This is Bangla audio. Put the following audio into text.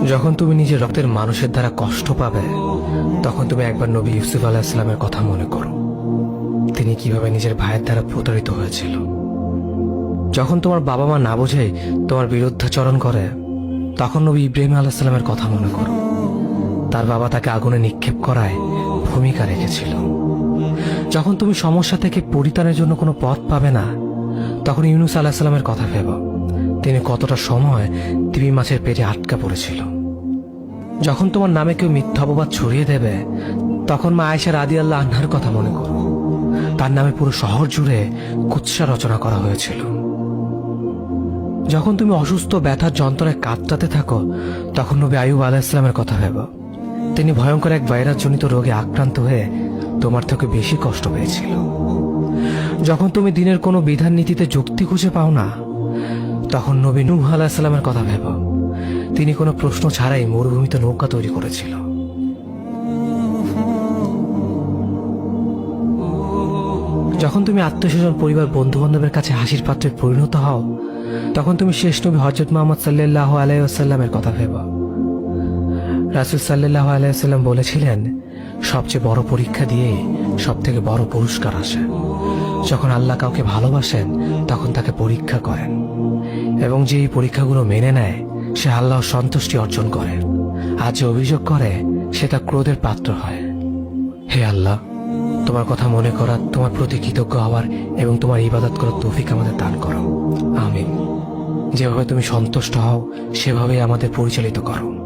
যখন তুমি নিজের রক্তের মানুষের দ্বারা কষ্ট পাবে, তখন তুমি একবার নবী ইউসুফ আলাইহিস সালামের কথা মনে করো। তিনি কিভাবে নিজের ভাইয়ের দ্বারা প্রতারিত হয়েছিল। যখন তোমার বাবা মা না বুঝে তোমার বিরুদ্ধাচরণ করে, তখন নবী ইব্রাহিম আলাইহিস সালামের কথা মনে করো। তার বাবা তাকে আগুনে নিক্ষেপ করায় ভূমিকা রেখেছিল। যখন তুমি সমস্যা থেকে পরিত্রাণের জন্য কোনো পথ পাবে না, তখন ইউনুস আলাইহিস সালামের কথা ভেবো। তিনি কতটা সময় তিমি মাছের পেটে আটকা পড়েছিল। যখন তোমার নামে কেউ মিথ্যা অপবাদ ছড়িয়ে দেবে, তখন মা আয়েশা রাদিয়াল্লাহু আনহার কথা মনে করো। তার নামে পুরো শহর জুড়ে কুৎসা রচনা করা হয়েছিল। যখন তুমি অসুস্থ ব্যথার যন্ত্রণায় কাতরাতে থাকো, তখন নবী আইয়ুব আলাইহিস সালামের কথা ভেবো। তিনি ভয়ঙ্কর এক ভাইরাসজনিত রোগে আক্রান্ত হয়ে তোমার থেকে বেশি কষ্ট পেয়েছিল। যখন তুমি দিনের কোনো বিধান নীতিতে যুক্তি খুঁজে পাও না, তখন নবী নূহ আলাইহিস সালামের কথা ভেবো। তিনি কোনো প্রশ্ন ছাড়াই মরুভূমিতে নৌকা তৈরি করেছিল। যখন তুমি আত্মীয়স্বজন, পরিবার, বন্ধু বান্ধবের কাছে হাসির পাত্রে পরিণত হও, তখন তুমি শেষ নবী হযরত মুহাম্মদ সাল্লাল্লাহু আলাইহি ওয়াসাল্লামের কথা ভেবো। রাসূল সাল্লাল্লাহু আলাইহি ওয়াসাল্লাম বলেছিলেন, সবচেয়ে বড় পরীক্ষা দিয়ে সব থেকে বড় পুরস্কার আসে। যখন আল্লাহ কাউকে ভালোবাসেন, তখন তাকে পরীক্ষা করেন, এবং যে এই পরীক্ষাগুলো মেনে নেয়, সে আল্লাহর সন্তুষ্টি অর্জন করে। আর যে অভিযোগ করে, সে তার ক্রোধের পাত্র হয়। হে আল্লাহ, তোমার কথা মনে করা, তোমার প্রতি কৃতজ্ঞ হওয়ার এবং তোমার ইবাদত করার তৌফিক আমাদের দান করো। আমিন। যেভাবে তুমি সন্তুষ্ট হও, সেভাবেই আমাদের পরিচালিত করো।